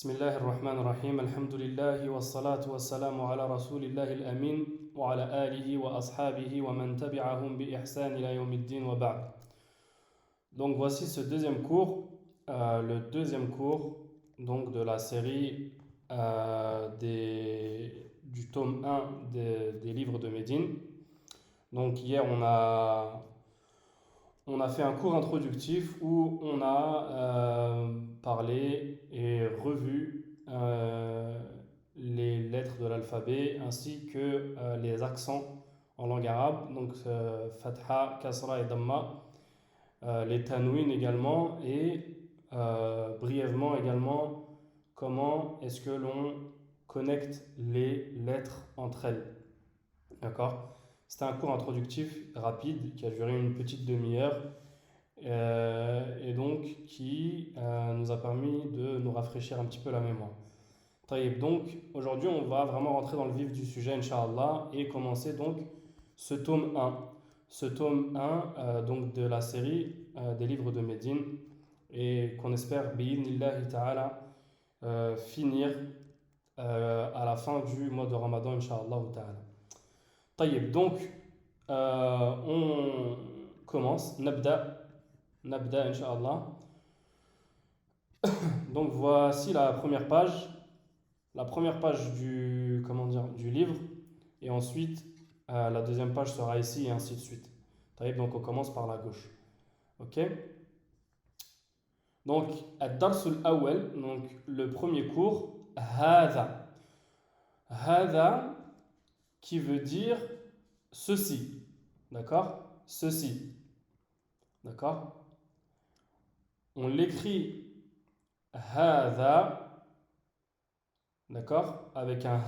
بسم الله الرحمن الرحيم الحمد لله والصلاة والسلام على رسول الله الأمين وعلى آله وأصحابه ومن تبعهم بإحسان إلى يوم الدين وبعد. Donc voici ce deuxième cours, le deuxième cours donc de la série du tome 1 des livres de Médine. Donc hier on a fait un cours introductif où on a parlé et revu les lettres de l'alphabet ainsi que les accents en langue arabe, donc Fatha, Kasra et Damma, les tanwin également et brièvement également comment est-ce que l'on connecte les lettres entre elles. D'accord? C'était un cours introductif rapide qui a duré une petite demi-heure et donc qui nous a permis de nous rafraîchir un petit peu la mémoire. Taïb, donc aujourd'hui on va vraiment rentrer dans le vif du sujet Inch'Allah et commencer donc ce tome 1. Ce tome 1 donc de la série des livres de Médine et qu'on espère bi'idhnillahi ta'ala finir à la fin du mois de Ramadan Inch'Allah ta'ala. طيب donc on commence نبدأ إن شاء الله. Donc voici la première page du comment dire du livre et ensuite la deuxième page sera ici et ainsi de suite. طيب donc on commence par la gauche. OK? Donc الدرس الأول donc le premier cours هذا qui veut dire ceci. D'accord? Ceci. D'accord? On l'écrit هذا, d'accord? Avec un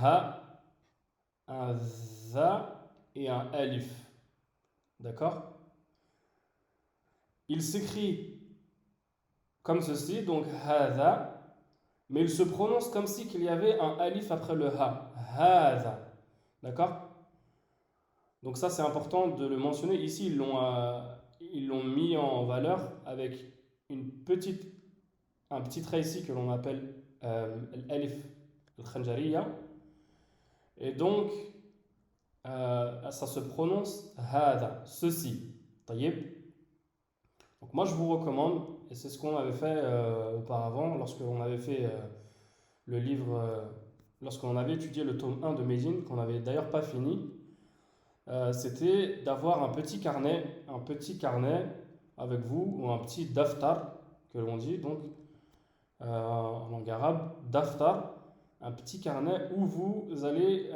za et un alif. D'accord? Il s'écrit comme ceci, donc هذا, mais il se prononce comme si qu'il y avait un alif après le ha. هذا. D'accord? Donc ça c'est important de le mentionner. Ici ils l'ont mis en valeur avec un petit trait ici que l'on appelle l'alif al-khanjariya. Et donc ça se prononce hada, ceci. Taïeb. Donc moi je vous recommande, et c'est ce qu'on avait fait auparavant lorsque l'on avait fait le livre, lorsqu'on avait étudié le tome 1 de Médine, qu'on n'avait d'ailleurs pas fini. C'était d'avoir un petit carnet avec vous, ou un petit daftar, que l'on dit donc en langue arabe, daftar, un petit carnet où vous allez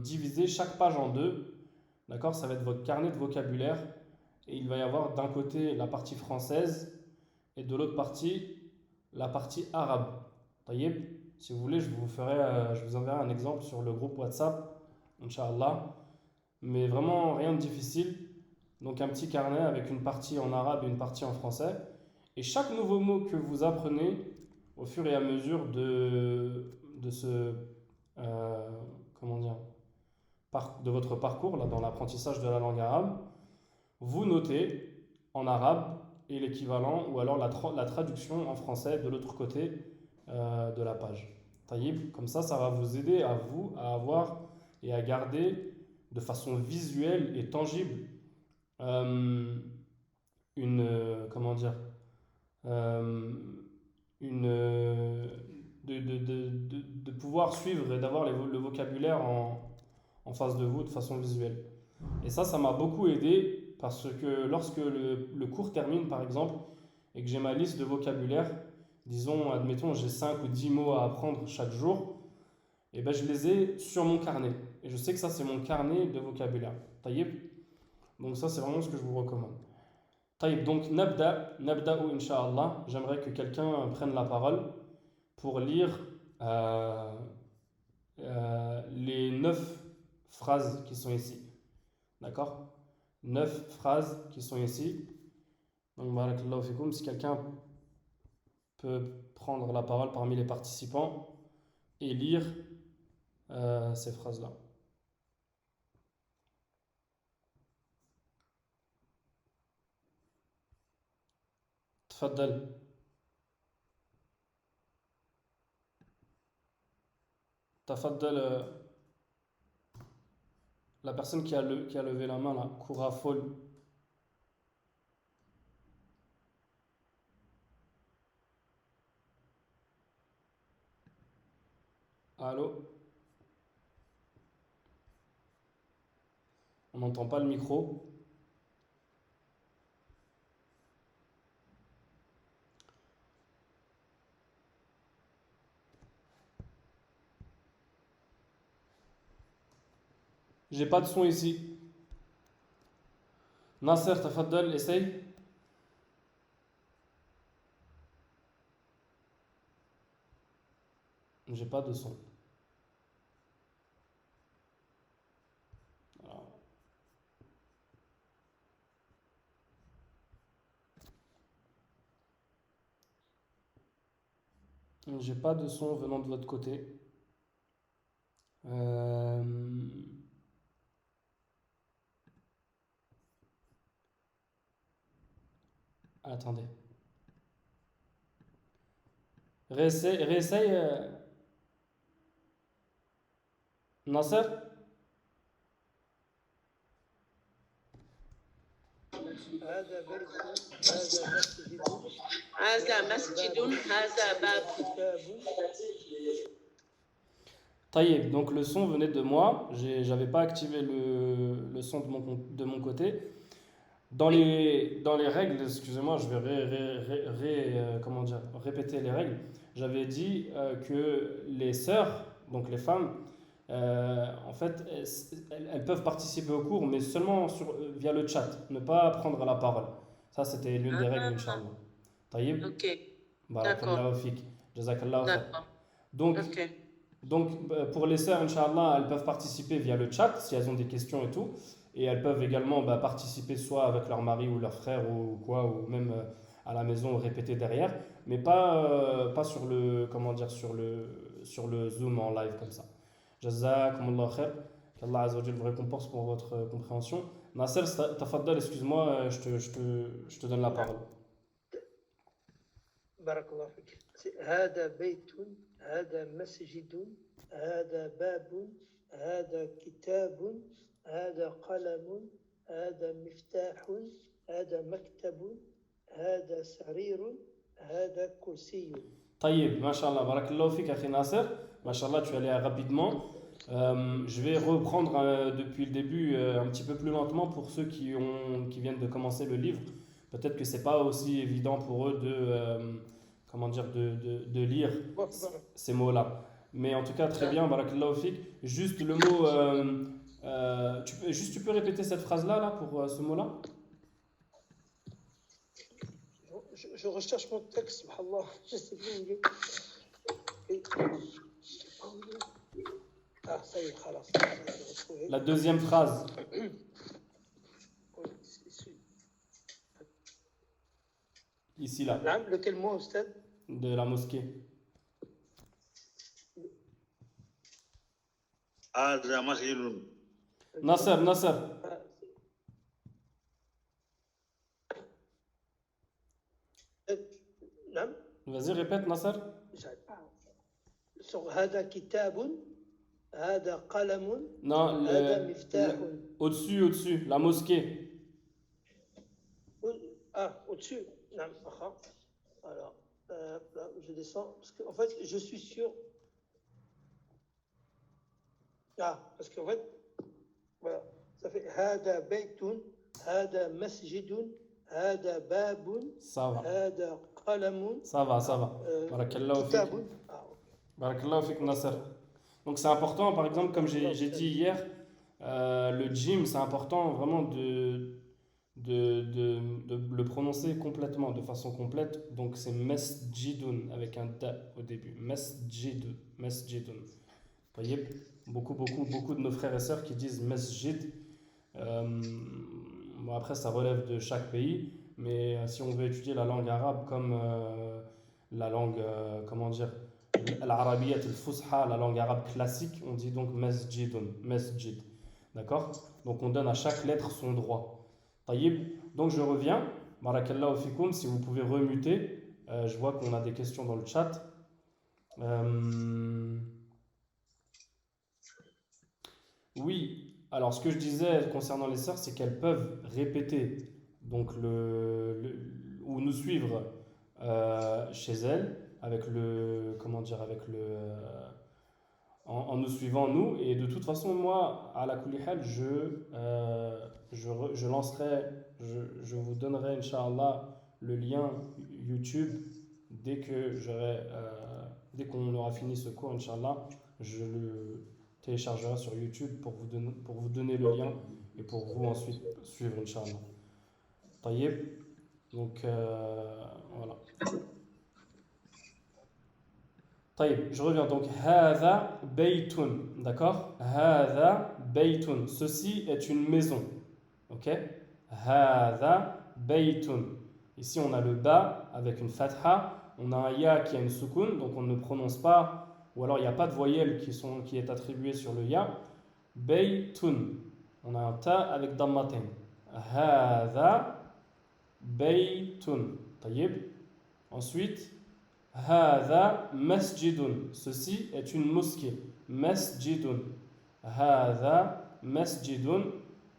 diviser chaque page en deux. D'accord? Ça va être votre carnet de vocabulaire, et il va y avoir d'un côté la partie française, et de l'autre partie, la partie arabe. Taïeb, si vous voulez, je vous enverrai un exemple sur le groupe WhatsApp, Inch'Allah. Mais vraiment rien de difficile. Donc un petit carnet avec une partie en arabe et une partie en français. Et chaque nouveau mot que vous apprenez au fur et à mesure de ce comment dire de votre parcours là, dans l'apprentissage de la langue arabe, vous notez en arabe et l'équivalent ou alors la traduction en français de l'autre côté de la page. Taïb, comme ça va vous aider à vous à avoir et à garder de façon visuelle et tangible comment dire une de pouvoir suivre et d'avoir le vocabulaire en face de vous de façon visuelle. Et ça m'a beaucoup aidé parce que lorsque le cours termine par exemple et que j'ai ma liste de vocabulaire, disons, admettons, j'ai 5 ou 10 mots à apprendre chaque jour, et ben je les ai sur mon carnet. Et je sais que ça, c'est mon carnet de vocabulaire. Taïb. Donc ça, c'est vraiment ce que je vous recommande. Taïb. Donc, nabda'u incha'Allah. J'aimerais que quelqu'un prenne la parole pour lire les 9 phrases qui sont ici. D'accord? 9 phrases qui sont ici. Donc, barakallahu fikoum. Si quelqu'un peut prendre la parole parmi les participants et lire ces phrases-là. تفضل. Tafaddal, la personne qui a levé la main là, Kourafol. Allô? On n'entend pas le micro. J'ai pas de son ici. Nasser, tafaddal, essaye. J'ai pas de son. Alors, j'ai pas de son venant de votre côté. Euh, Attendez. Réessaye, réessaye, Nasser? هذا بيت هذا مسجد هذا مسجد هذا باب كتاب Taïeb, donc le son venait de moi. J'avais pas activé le son de mon côté. Dans les règles, excusez-moi, je vais comment dire, répéter les règles. J'avais dit que les sœurs, donc les femmes, en fait, elles peuvent participer au cours, mais seulement via le chat, ne pas prendre la parole. Ça, c'était l'une des règles, Ah, Inch'Allah. Taïeb, ok, barakallahu d'accord, fik, jazakallahu khair. d'accord, Donc, ok. pour les sœurs, Inch'Allah, elles peuvent participer via le chat si elles ont des questions et tout. Et elles peuvent également participer soit avec leur mari ou leur frère ou quoi, ou même à la maison répéter derrière, mais pas sur le, comment dire, sur le Zoom en live comme ça. Jazakumullah khair. Qu'Allah Azza wa Jal vous récompense pour votre compréhension. Nasser, tafaddal, excuse-moi, je te donne la نعم parole. بارك الله فيك هذا بيت هذا مسجد هذا باب هذا كتاب هذا قلم هذا مفتاح هذا مكتب هذا سرير هذا كرسي Taïb, mashallah, barakallahu fik, akhi Nasser. Mashallah, tu allais rapidement. Je vais reprendre depuis le début un petit peu plus lentement pour ceux qui viennent de commencer le livre. Peut-être que c'est pas aussi évident pour eux comment dire, de lire ces mots-là. Mais en tout cas, très bien, barakallahu fik. Juste le mot, tu peux répéter cette phrase-là là, pour ce mot-là? Je recherche mon texte subhanallah je sais plus où il est ah ça y est خلاص j'ai retrouvé La deuxième phrase, Oui, c'est- ici là, نعم lequel mot أستاذ de la mosquée. هذا مسجد Nasser, Nasser, نعم vas-y, répète, Nasser. sur هذا كتاب هذا قلم Non, هذا مفتاح au-dessus, au-dessus, la mosquée. au-dessus نعم أخا alors là, je descends parce qu'en fait je suis sûr parce qu'en fait voilà ça fait هذا بيت هذا مسجد هذا باب Ça va, هذا قلم ça va, ça va. Barakallahu fik. كتاب Barakallahu fik, Nasser. Donc c'est important, par exemple, comme j'ai dit hier, le gym, c'est important vraiment de le prononcer complètement, de façon complète. Donc c'est mesjidun avec un da au début. Mesjidun, mesjidun. Vous voyez, beaucoup de nos frères et sœurs qui disent mesjid. Bon, après, ça relève de chaque pays, mais si on veut étudier la langue arabe comme la langue, comment dire, l'arabiyyat al-fusha, la langue arabe classique, on dit donc masjidun, masjid. D'accord? Donc on donne à chaque lettre son droit. Taïb. Donc je reviens. Barakallahu fikoum, si vous pouvez remuter. Je vois qu'on a des questions dans le chat. Oui, alors ce que je disais concernant les sœurs, c'est qu'elles peuvent répéter donc ou nous suivre chez elles avec le comment dire avec en nous suivant nous et de toute façon moi à la kulli hal je lancerai je vous donnerai Inch'Allah le lien YouTube dès qu'on aura fini ce cours Inch'Allah je le téléchargerai sur YouTube pour vous donner le lien et pour vous ensuite suivre Inch'Allah. Taïeb. Donc voilà. Taïeb, je reviens donc. Hada baytun. D'accord? Hada baytun. Ceci est une maison. Ok? Hada baytun. Ici on a le ba avec une fatha. On a un ya qui a une soukoun, donc on ne prononce pas, ou alors il n'y a pas de voyelle qui est attribuée sur le ya. Baytun. On a un ta avec dammatin. Hada baytun. Taïeb. Ensuite, Hada masjidun. Ceci est une mosquée. Masjidun. Hada masjidun.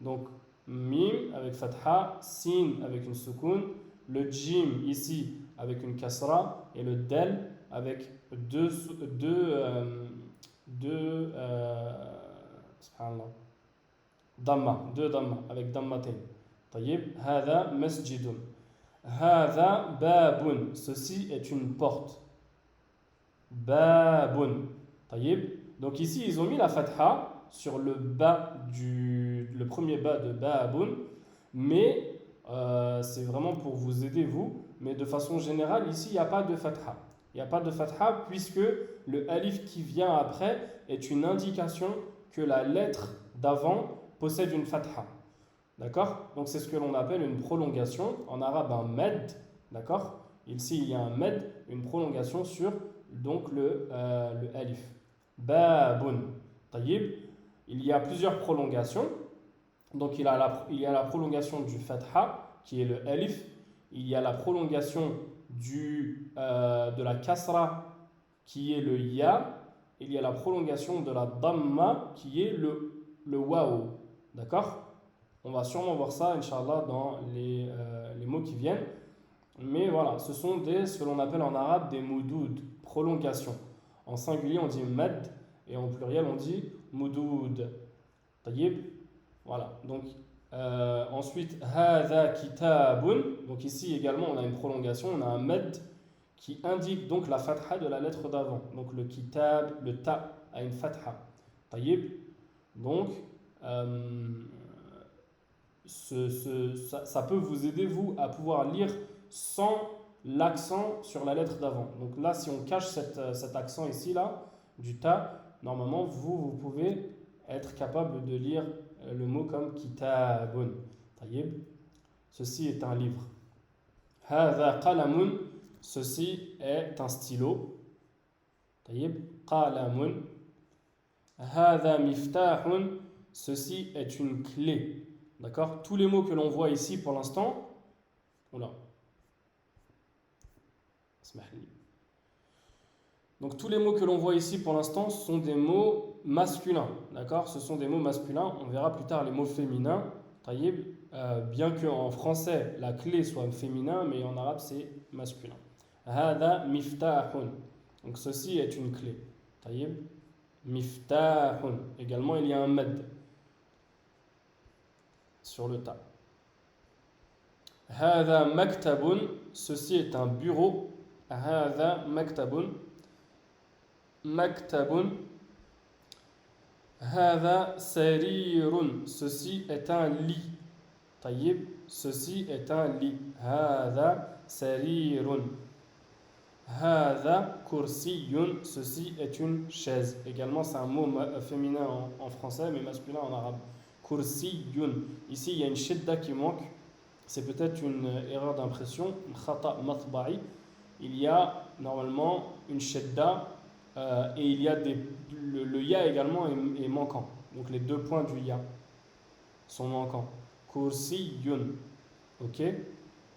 Donc, mim avec fatha, sin avec une soukoun, le jim ici avec une kasra et le del avec subhanallah, deux damma avec dammatin. Taïeb, hada masjidun. Hada babun. Ceci est une porte. Babun. Taïeb. Donc ici, ils ont mis la fatha sur le le premier ba de babun, mais c'est vraiment pour vous aider, vous. Mais de façon générale, ici, il n'y a pas de fatha. Il n'y a pas de fatha puisque le alif qui vient après est une indication que la lettre d'avant possède une fatha. D'accord? Donc c'est ce que l'on appelle une prolongation. En arabe, un med. D'accord? Ici, il y a un med, une prolongation sur donc le alif. Babun. Taïb. Il y a plusieurs prolongations. Donc il y a la prolongation du fatha, qui est le alif. Il y a la prolongation de la kasra, qui est le ya. Il y a la prolongation de la damma, qui est le waw. D'accord? On va sûrement voir ça, Inch'Allah, dans les mots qui viennent. Mais voilà, ce sont ce que l'on appelle en arabe des moudoud, prolongations. En singulier, on dit med, et en pluriel, on dit moudoud. Taïb. Voilà, donc ensuite, hadha kitabun. Donc ici également, on a une prolongation, on a un med qui indique donc la fatha de la lettre d'avant. Donc le kitab, le ta a une fatha. Taïb. Donc, ça peut vous aider, vous, à pouvoir lire sans l'accent sur la lettre d'avant. Donc là, si on cache cet accent ici, là, du ta, normalement, vous pouvez être capable de lire le mot comme kitabun. Taïb. Ceci est un livre. Hadha qalamun. Ceci est un stylo. Taïb. Qalamun. Hadha miftahun. Ceci est une clé. D'accord? Tous les mots que l'on voit ici pour l'instant. Oula. Donc tous les mots que l'on voit ici pour l'instant sont des mots masculins. D'accord? Ce sont des mots masculins. On verra plus tard les mots féminins. Taïb. Bien qu'en français la clé soit féminin, mais en arabe c'est masculin. Hada miftahun. Donc ceci est une clé. Taïb. Miftahun. Également il y a un med sur le ta. Hada maktabun. Ceci est un bureau. Hada maktabun. Maktabun. Hada sarirun. Ceci est un lit. Taïb. Ceci est un lit. Hada sarirun. Hada kursiyun. Ceci est une chaise. Également, c'est un mot féminin en français, mais masculin en arabe. Kursiyun. Ici, il y a une shidda qui manque. C'est peut-être une erreur d'impression. Khata matba'i. Il y a normalement une shidda et il y a le ya également est manquant. Donc les deux points du ya sont manquants. Kursiyun. Ok?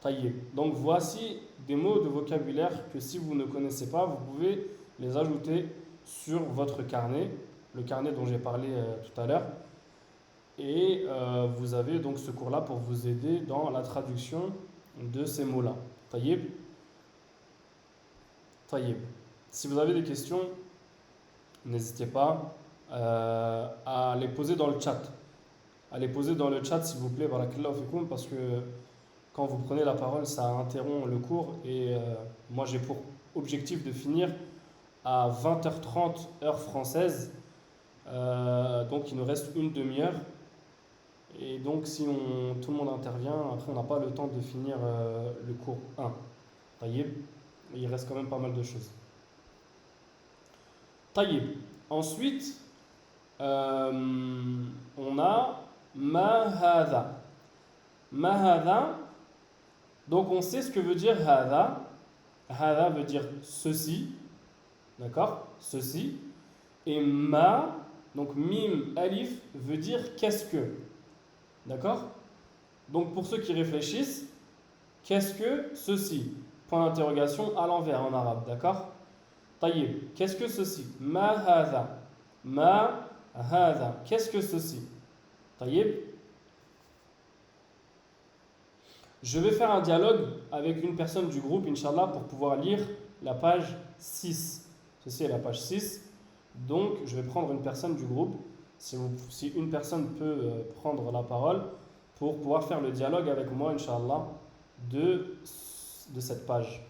Taïeb. Donc voici des mots de vocabulaire que si vous ne connaissez pas, vous pouvez les ajouter sur votre carnet, le carnet dont j'ai parlé tout à l'heure. Et vous avez donc ce cours-là pour vous aider dans la traduction de ces mots-là. Taïeb. Taïeb. Si vous avez des questions, n'hésitez pas à les poser dans le chat. À les poser dans le chat, s'il vous plaît, barakallahu fikoum, parce que quand vous prenez la parole, ça interrompt le cours. Et moi, j'ai pour objectif de finir à 20h30 heure française. Donc, il nous reste une demi-heure. Et donc, si tout le monde intervient, après, on n'a pas le temps de finir le cours 1. Taïeb. Il reste quand même pas mal de choses. Taïeb. Ensuite, on a ma hadha. Ma hadha. Donc, on sait ce que veut dire hadha. Hadha veut dire ceci. D'accord? Ceci. Et ma, donc mim, alif, veut dire qu'est-ce que. D'accord? Donc, pour ceux qui réfléchissent, qu'est-ce que ceci? Point d'interrogation à l'envers en arabe. D'accord? Taïeb. Qu'est-ce que ceci? Ma hadha. Ma hadha. Qu'est-ce que ceci? Taïeb. Je vais faire un dialogue avec une personne du groupe, Inch'Allah, pour pouvoir lire la page 6. Ceci est la page 6. Donc, je vais prendre une personne du groupe. Si une personne peut prendre la parole pour pouvoir faire le dialogue avec moi, Inch'Allah, de cette page.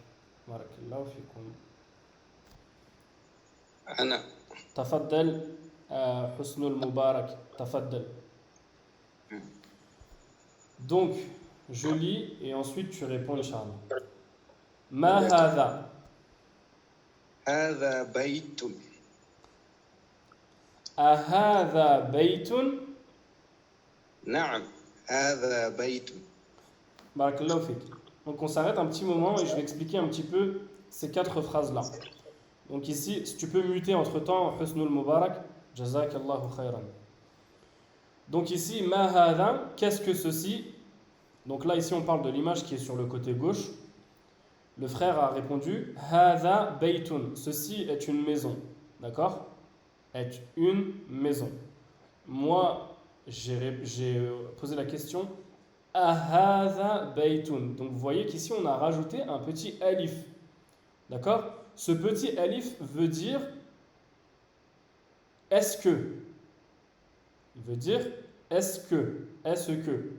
Barakallahu fikum. أنا Tafaddal, Husnul Mubarak. Tafaddal. Donc, je lis et ensuite tu réponds, Inch'Allah. Ma hadha. هذا بيت Ahadha baytun. نعم هذا بيت Barakallahu fik. Donc on s'arrête un petit moment et je vais expliquer un petit peu ces 4 phrases-là. Donc ici, si tu peux muter entre-temps, Husnul Mubarak, Jazakallahu khayran. Donc ici, ma hadha, qu'est-ce que ceci? Donc là, ici, on parle de l'image qui est sur le côté gauche. Le frère a répondu, hadha baytun, ceci est une maison. D'accord? Est une maison. Moi, j'ai posé la question, ahadha baytun. Donc vous voyez qu'ici, on a rajouté un petit alif. D'accord? Ce petit alif veut dire est-ce que. Il veut dire est-ce que. Est-ce que.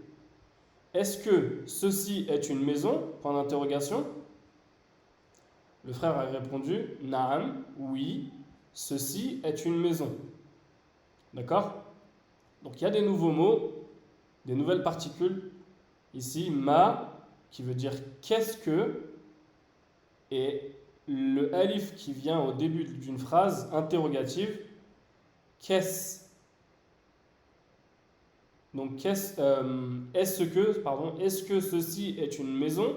Est-ce que ceci est une maison? Point d'interrogation. Le frère a répondu Naam, oui, ceci est une maison. D'accord? Donc il y a des nouveaux mots, des nouvelles particules. Ici, ma, qui veut dire qu'est-ce que, et le alif qui vient au début d'une phrase interrogative, qu'est-ce. Donc, est-ce que ceci est une maison?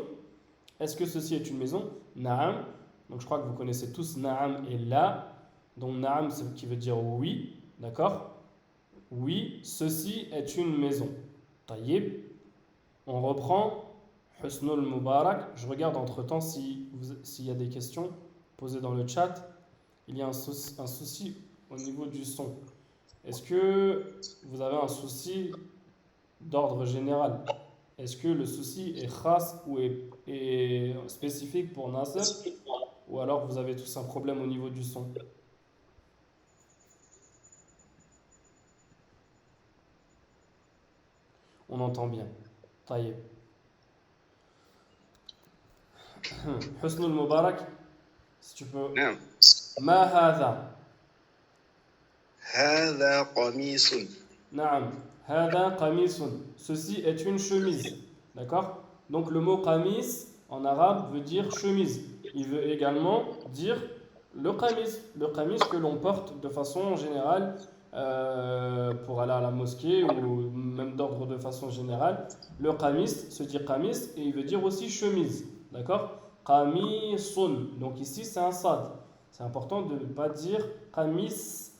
Est-ce que ceci est une maison? Naam. Donc, je crois que vous connaissez tous Naam et La. Donc, Naam, c'est qui veut dire oui. D'accord? Oui, ceci est une maison. Taïib. On reprend Husnul Mubarak. Je regarde entre-temps s'il y a des questions posées dans le chat. Il y a un souci au niveau du son. Est-ce que vous avez un souci d'ordre général? Est-ce que le souci est khas ou est spécifique pour Nasser? Ou alors vous avez tous un problème au niveau du son? On entend bien. Taïeb. Husnul Mubarak, si tu peux. نعم Ma hadha. هذا قميص Naam. Hadha qamisun. Ceci est une chemise. D'accord? Donc le mot qamis en arabe veut dire chemise. Il veut également dire le qamis. Le qamis que l'on porte de façon générale pour aller à la mosquée ou même d'ordre de façon générale. Le qamis se dit qamis et il veut dire aussi chemise. D'accord? Qamisun. Donc ici c'est un sad. C'est important de ne pas dire qamis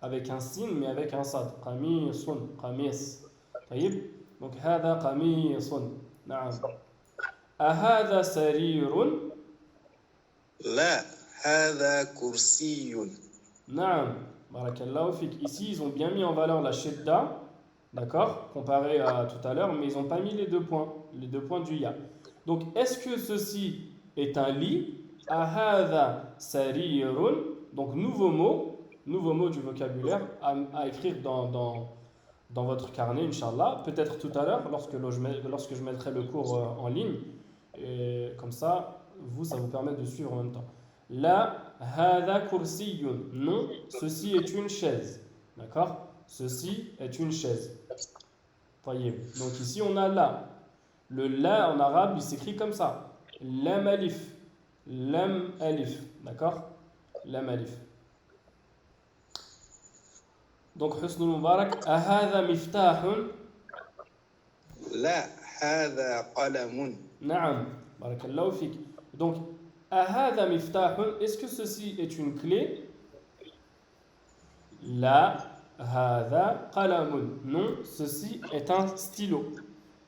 avec un sin mais avec un sad. Qamisun, qamis. طيب. Donc هذا قميص. نعم. أهذا سرير؟ لا هذا كرسي نعم. بارك الله فيك. Ici ils ont bien mis en valeur la shidda. d'accord, comparé à tout à l'heure, mais ils n'ont pas mis les deux points du ya. Donc, est-ce que ceci est un lit? Ahadha sarirun. Donc, nouveau mot du vocabulaire à écrire dans votre carnet, Inch'Allah. Peut-être tout à l'heure, lorsque je mettrai le cours en ligne. Et comme ça, ça vous permet de suivre en même temps. La hada kursiyun. Non, ceci est une chaise. D'accord? Ceci est une chaise. Taïeb. Donc ici, on a la. Le la en arabe, il s'écrit comme ça. Lam alif. Lam alif. D'accord? Lam alif. Donc, Husnul Mubarak, ahada miftahun. لا هذا قلم. Naam. Barakallahu fik. Donc, ahada miftahun, est-ce que ceci est une clé? La hada qalamun. Non, ceci est un stylo.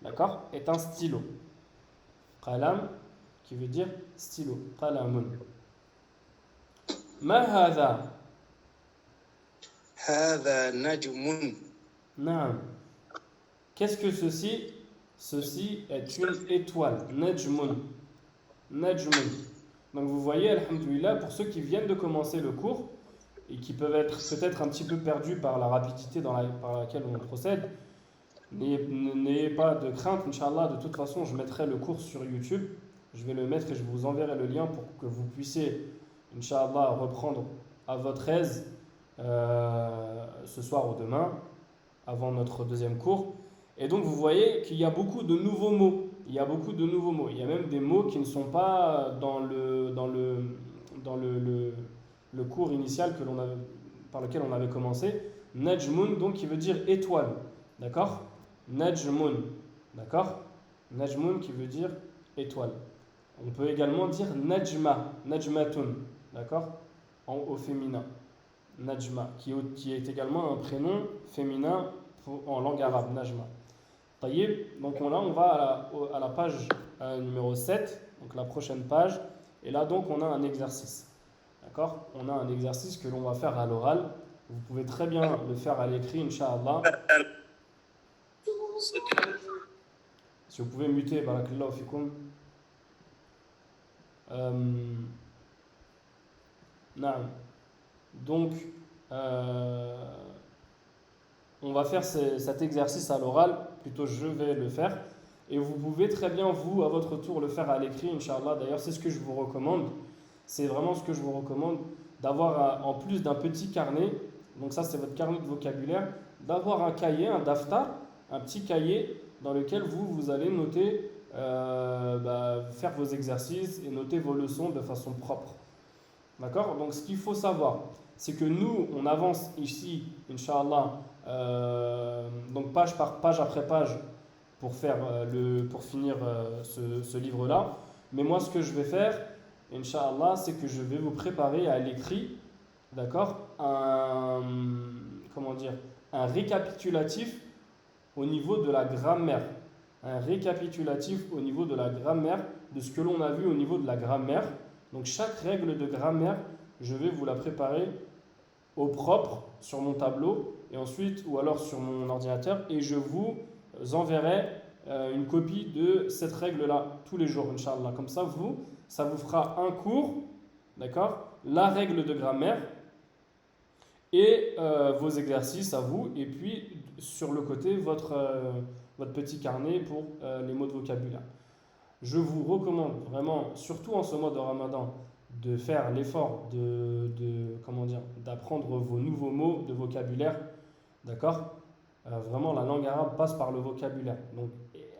D'accord? Est un stylo. Qalam qui veut dire stylo. Qalamun. Ma hada? هذا نجم. Naam. Qu'est-ce que ceci? Ceci est une étoile. Najmun. Najmun. Donc vous voyez, alhamdoulilah, pour ceux qui viennent de commencer le cours et qui peuvent être peut-être un petit peu perdus par la rapidité par laquelle on procède, n'ayez pas de crainte, Inch'Allah. De toute façon, je mettrai le cours sur YouTube. Je vais le mettre et je vous enverrai le lien pour que vous puissiez, Inch'Allah, reprendre à votre aise ce soir ou demain, avant notre deuxième cours. Et donc, vous voyez qu'il y a beaucoup de nouveaux mots. Il y a beaucoup de nouveaux mots. Il y a même des mots qui ne sont pas dans le cours initial par lequel on avait commencé. Najmun, donc, qui veut dire étoile. D'accord? Najmun. D'accord? Najmun, qui veut dire étoile. On peut également dire najma. Najmatun. D'accord? Au féminin. Najma, qui est également un prénom féminin en langue arabe, Najma. Taïb, donc là on va à la page numéro 7, donc la prochaine page, et là donc on a un exercice. D'accord? On a un exercice que l'on va faire à l'oral. Vous pouvez très bien le faire à l'écrit, Inch'Allah. Si vous pouvez muter, barakallahu fikum. Naam. Donc, on va faire cet exercice à l'oral, plutôt je vais le faire, et vous pouvez très bien, vous, à votre tour, le faire à l'écrit, Inch'Allah. D'ailleurs, c'est ce que je vous recommande, c'est vraiment ce que je vous recommande, d'avoir, en plus d'un petit carnet, donc ça c'est votre carnet de vocabulaire, d'avoir un cahier, un daftar, un petit cahier dans lequel vous allez noter, faire vos exercices et noter vos leçons de façon propre. D'accord? Donc ce qu'il faut savoir, c'est que nous, on avance ici, Inch'Allah, donc page par page après page pour finir ce livre-là. Mais moi, ce que je vais faire, Inch'Allah, c'est que je vais vous préparer à l'écrit, d'accord, un récapitulatif au niveau de la grammaire. Un récapitulatif au niveau de la grammaire, de ce que l'on a vu au niveau de la grammaire. Donc chaque règle de grammaire, je vais vous la préparer au propre sur mon tableau et ensuite ou alors sur mon ordinateur, et je vous enverrai une copie de cette règle-là tous les jours, Inch'Allah. Comme ça, ça vous fera un cours, d'accord, la règle de grammaire et vos exercices à vous, et puis sur le côté votre petit carnet pour les mots de vocabulaire. Je vous recommande vraiment, surtout en ce mois de Ramadan, de faire l'effort d'apprendre vos nouveaux mots de vocabulaire. D'accord? Vraiment, la langue arabe passe par le vocabulaire. Donc,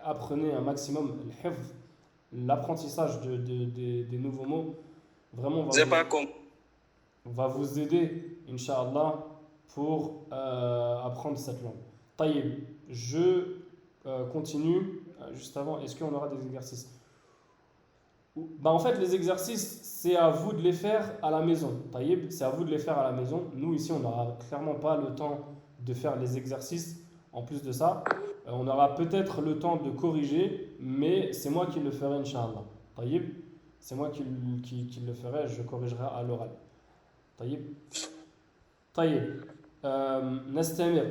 apprenez un maximum l'apprentissage des nouveaux mots. Vraiment, va vous aider, Inch'Allah, pour apprendre cette langue. Taïb, je continue. Juste avant, est-ce qu'on aura des exercices? En fait, les exercices, c'est à vous de les faire à la maison. Taïb, c'est à vous de les faire à la maison. Nous, ici, on n'aura clairement pas le temps de faire les exercices. En plus de ça, on aura peut-être le temps de corriger, mais c'est moi qui le ferai, Inch'Allah. Taïb, c'est moi qui le ferai, je corrigerai à l'oral. Taïb. Nastamir.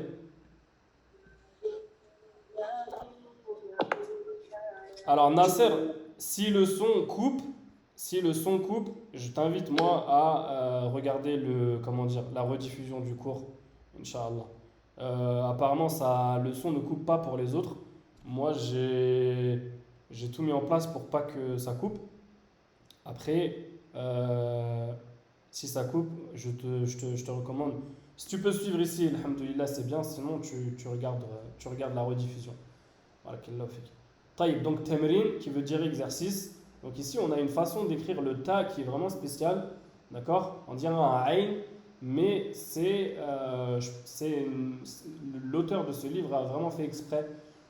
Alors Nasser, si le son coupe, je t'invite moi à regarder la rediffusion du cours, Inch'Allah. Apparemment, le son ne coupe pas pour les autres. Moi, j'ai tout mis en place pour pas que ça coupe. Après, si ça coupe, je te recommande. Si tu peux suivre ici, alhamdoulilah, c'est bien. Sinon, tu regardes la rediffusion. Voilà, qu'Allah fait. Taïb, donc temrin qui veut dire exercice. Donc ici, on a une façon d'écrire le ta qui est vraiment spéciale. D'accord? On dirait un ayn, mais l'auteur de ce livre a vraiment fait exprès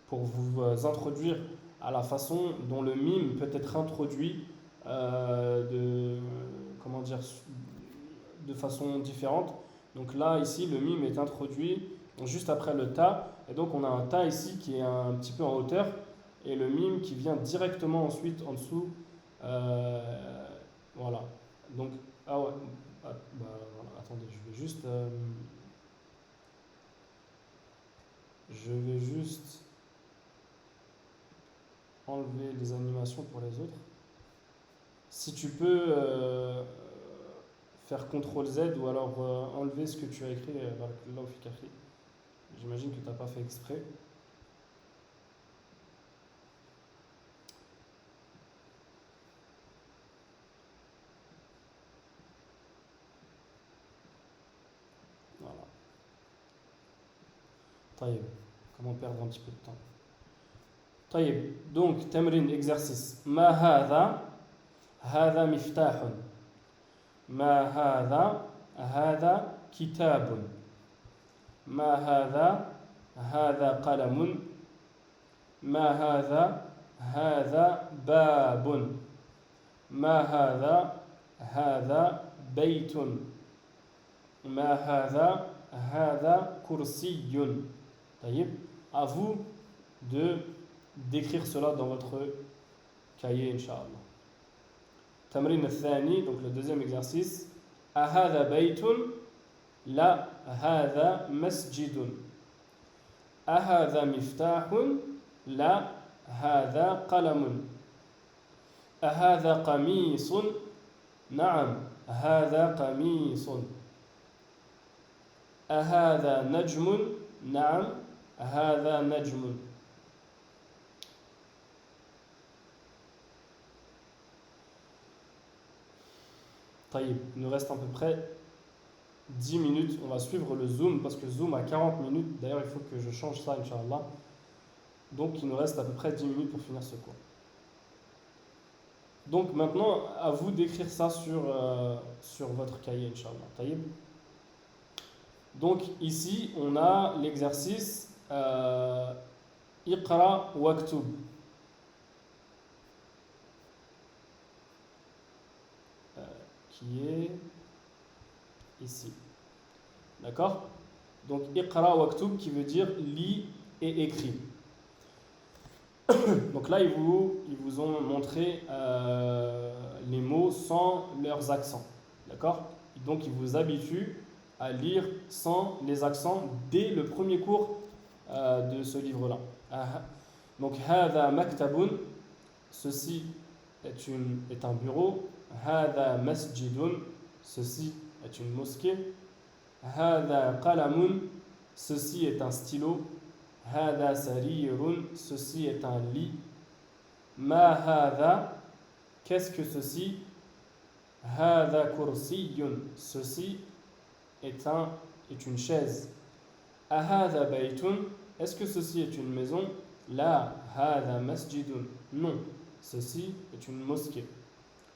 pour vous introduire à la façon dont le mime peut être introduit comment dire, de façon différente. Donc là, ici, le mime est introduit juste après le ta. Et donc, on a un ta ici qui est un petit peu en hauteur. Et le mime qui vient directement ensuite en dessous. Voilà. Donc, ah ouais. Voilà, attendez, je vais juste enlever les animations pour les autres. Si tu peux faire CTRL Z ou alors enlever ce que tu as écrit, j'imagine que tu n'as pas fait exprès. Voilà. Taïb. Comment perdre un petit peu de temps. Taïb. Donc, temrin, exercice. Ma hadha, hadha miftahun. ما هذا كتاب ما هذا قلم ما هذا باب ما هذا بيت ما هذا كرسي. طيب, à vous de d'écrire cela dans votre cahier, Inch'Allah. تمرين الثاني, donc le deuxième exercice. أهذا بيت؟ لا, هذا مسجد. أهذا مفتاح؟ لا, هذا قلم. أهذا قميص؟ نعم, هذا قميص. أهذا نجم؟ نعم, هذا نجم. Taïb, il nous reste à peu près 10 minutes. On va suivre le Zoom parce que Zoom a 40 minutes. D'ailleurs, il faut que je change ça, Inch'Allah. Donc, il nous reste à peu près 10 minutes pour finir ce cours. Donc, maintenant, à vous d'écrire ça sur votre cahier, Inch'Allah. Taïb. Donc, ici, on a l'exercice Iqra waktub. Qui est ici. D'accord? Donc, Iqra waktub qui veut dire lis et écris. Donc là, ils vous ont montré les mots sans leurs accents. D'accord? Donc, ils vous habituent à lire sans les accents dès le premier cours de ce livre-là. Donc, Hada maktabun, ceci est un bureau. Hada masjidun, ceci est une mosquée. Hada qalamun, ceci est un stylo. Hada sarirun, ceci est un lit. Ma hada, qu'est-ce que ceci? Hada kursiyun, ceci est une chaise. Ahada baytun, est-ce que ceci est une maison? La, hada masjidun, non, ceci est une mosquée.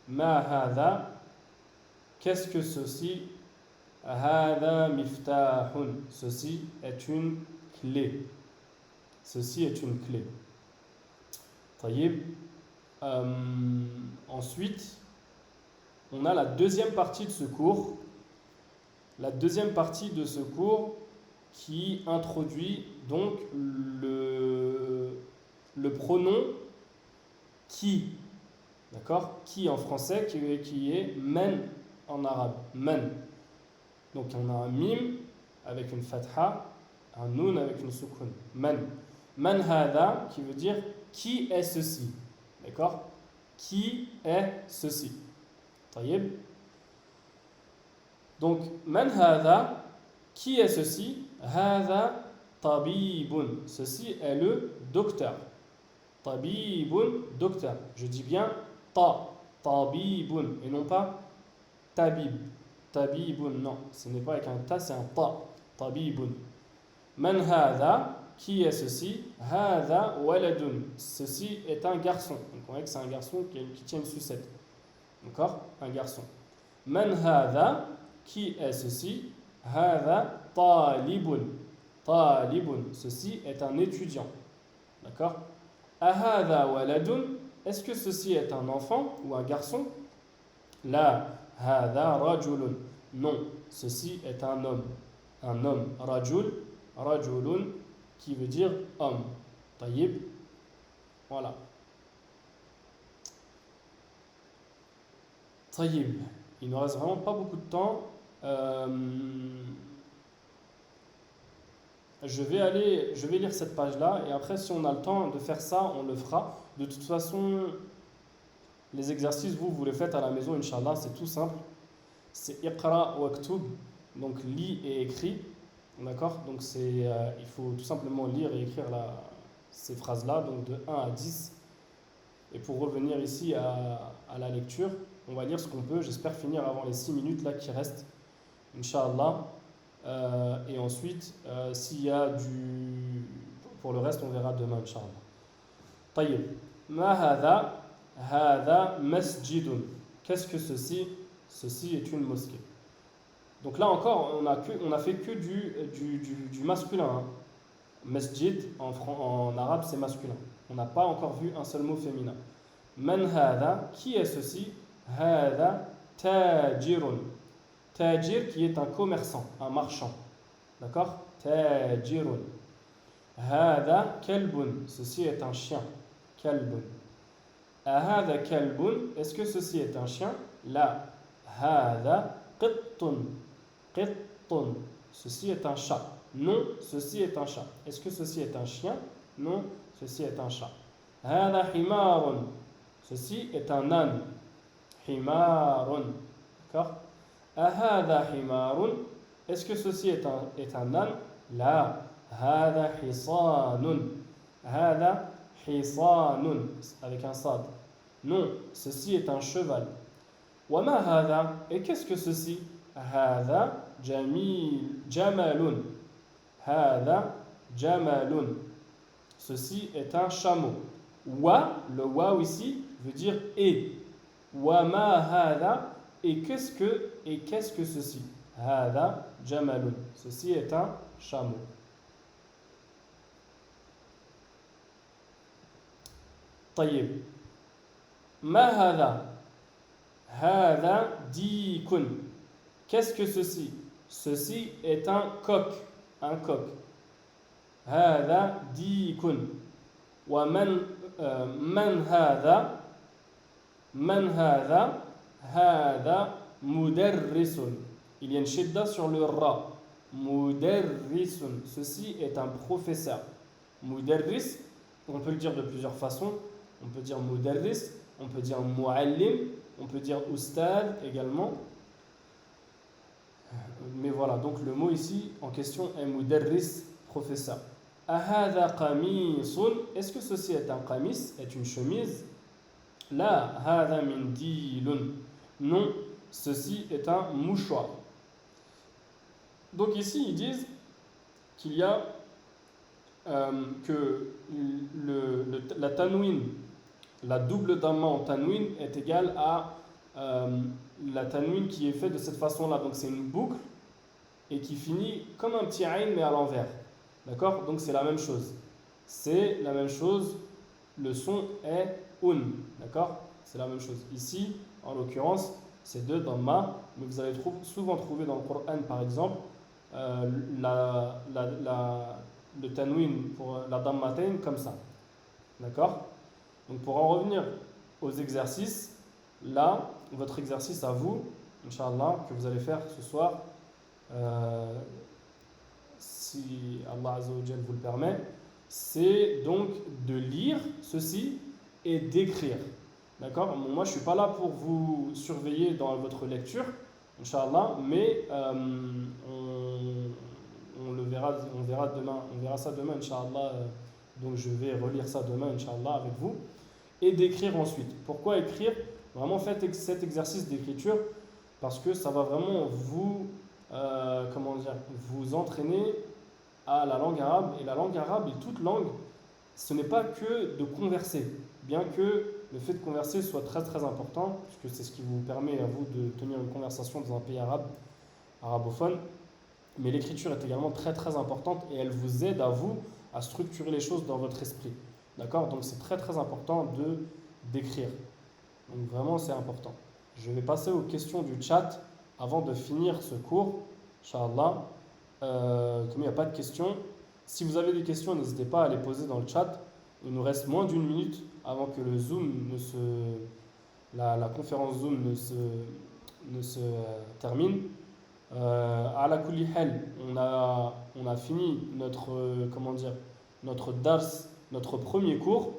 Ma hada, qu'est-ce que ceci? Hada miftahun, ceci est une clé. Ceci est une clé. Taïb. Ensuite, on a la deuxième partie de ce cours. La deuxième partie de ce cours qui introduit donc le pronom qui. D'accord? Qui en français, qui est men en arabe. Men. Donc on a un mim avec une fatha, un noun avec une soukoun. Men. Man hada qui veut dire qui est ceci. D'accord? Qui est ceci? طيب. Donc, man hada, qui est ceci? Hada tabibun. Ceci est le docteur. Tabibun, docteur. Je dis bien tabibun et non pas tabib. Tabibun, non, ce n'est pas avec un ta, c'est un ta. Tabibun. Man hada, qui est ceci? Hada waladun. Ceci est un garçon. Donc on voit que c'est un garçon qui tient une sucette. D'accord? Un garçon. Man hada, qui est ceci? Hada talibun. Talibun. Ceci est un étudiant. D'accord? Ahada waladun. Est-ce que ceci est un enfant ou un garçon? La. Hada rajulun. Non, ceci est un homme. Un homme. Rajul. Rajulun qui veut dire homme. Taïb. Voilà. Taïb. Il ne reste vraiment pas beaucoup de temps. Je vais lire cette page-là et après, si on a le temps de faire ça, on le fera. De toute façon, les exercices, vous les faites à la maison, Inch'Allah, c'est tout simple. C'est Iqra wa Aktub, donc lis et écris. D'accord? Donc il faut tout simplement lire et écrire ces phrases-là, donc de 1 à 10. Et pour revenir ici à la lecture, on va lire ce qu'on peut. J'espère finir avant les 6 minutes là qui restent, Inch'Allah. Et ensuite, s'il y a pour le reste, on verra demain, Inch'Allah. Tayyib. Ma hada? Hada masjidun. Qu'est-ce que ceci? Ceci est une mosquée. Donc là encore, on a fait que du masculin. Hein. Masjid, en arabe, c'est masculin. On n'a pas encore vu un seul mot féminin. Man hada, qui est ceci? Hada tajirun. Tajir qui est un commerçant, un marchand. D'accord? Tajirun. Hada kalbun. Ceci est un chien. Kalbun. Ahada kalbun. Est-ce que ceci est un chien? La. Hada qittun. Qittun. Ceci est un chat. Non, ceci est un chat. Est-ce que ceci est un chien? Non, ceci est un chat. Hada himarun. Ceci est un âne. Himarun. D'accord? Ahada himarun. Est-ce que ceci est un âne? La. Hada hisanun. Hada hisanun. Avec un sad. Non, ceci est un cheval. Wama hada. Et qu'est-ce que ceci? Hada jamalun. Hada jamalun. Ceci est un chameau. Wa, le wa ici veut dire et. Wama hada. Et qu'est-ce que ceci? Hada jamalun. Ceci est un chameau. طيب. Ma hada? Hada dikun. Qu'est-ce que ceci? Ceci est un coq. Un coq. Hada dikun. Wa man hada? Man hada? Hada mudarrisun. Il y a une shidda sur le ra. Mudarrisun. Ceci est un professeur. Mudarris, on peut le dire de plusieurs façons. On peut dire mudarris, on peut dire muallim, on peut dire ustad également. Mais voilà, donc le mot ici en question est mudarris, professeur. Ahada qamisun. Est-ce que ceci est un qamis, est une chemise? La. Hada mindilun. Non, ceci est un mouchoir. Donc ici ils disent qu'il y a que la tanwin, la double damma en tanwin est égale à la tanwin qui est faite de cette façon-là. Donc c'est une boucle et qui finit comme un petit ayn mais à l'envers. D'accord? Donc c'est la même chose. C'est la même chose. Le son est un. D'accord? C'est la même chose. Ici, en l'occurrence, c'est deux damma, mais vous allez souvent trouver dans le Coran, par exemple, le tanwin pour la dammatain comme ça. D'accord? Donc pour en revenir aux exercices, là, votre exercice à vous, Inch'Allah, que vous allez faire ce soir, si Allah Azza wa Jal vous le permet, c'est donc de lire ceci et d'écrire. D'accord? Moi, je ne suis pas là pour vous surveiller dans votre lecture, Inch'Allah, mais on verra demain, on verra ça demain, Inch'Allah. Donc, je vais relire ça demain, Inch'Allah, avec vous. Et d'écrire ensuite. Pourquoi écrire? Vraiment, faites cet exercice d'écriture parce que ça va vraiment vous, comment dire, vous entraîner à la langue arabe. Et la langue arabe et toute langue, ce n'est pas que de converser, bien que le fait de converser soit très très important, puisque c'est ce qui vous permet à vous de tenir une conversation dans un pays arabe, arabophone, mais l'écriture est également très très importante et elle vous aide à vous à structurer les choses dans votre esprit. D'accord? Donc c'est très très important d'écrire. Donc vraiment c'est important. Je vais passer aux questions du chat avant de finir ce cours, Inch'Allah. Comme il n'y a pas de questions, si vous avez des questions, n'hésitez pas à les poser dans le chat. Il nous reste moins d'une minute avant que le Zoom la conférence Zoom ne se termine. À la kulli hal, on a fini notre dars, notre premier cours.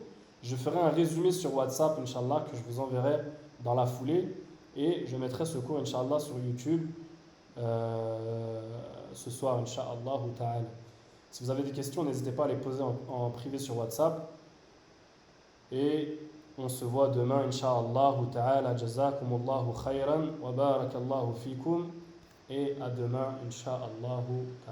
Je ferai un résumé sur WhatsApp, Inch'Allah, que je vous enverrai dans la foulée. Et je mettrai ce cours, Inch'Allah, sur YouTube ce soir, Inch'Allah ta'ala. Si vous avez des questions, n'hésitez pas à les poser en privé sur WhatsApp. Et on se voit demain, Inch'Allah ta'ala. Jazakumullahu khayran wa barakallahu fikum. Et à demain, Inch'Allah ta'ala.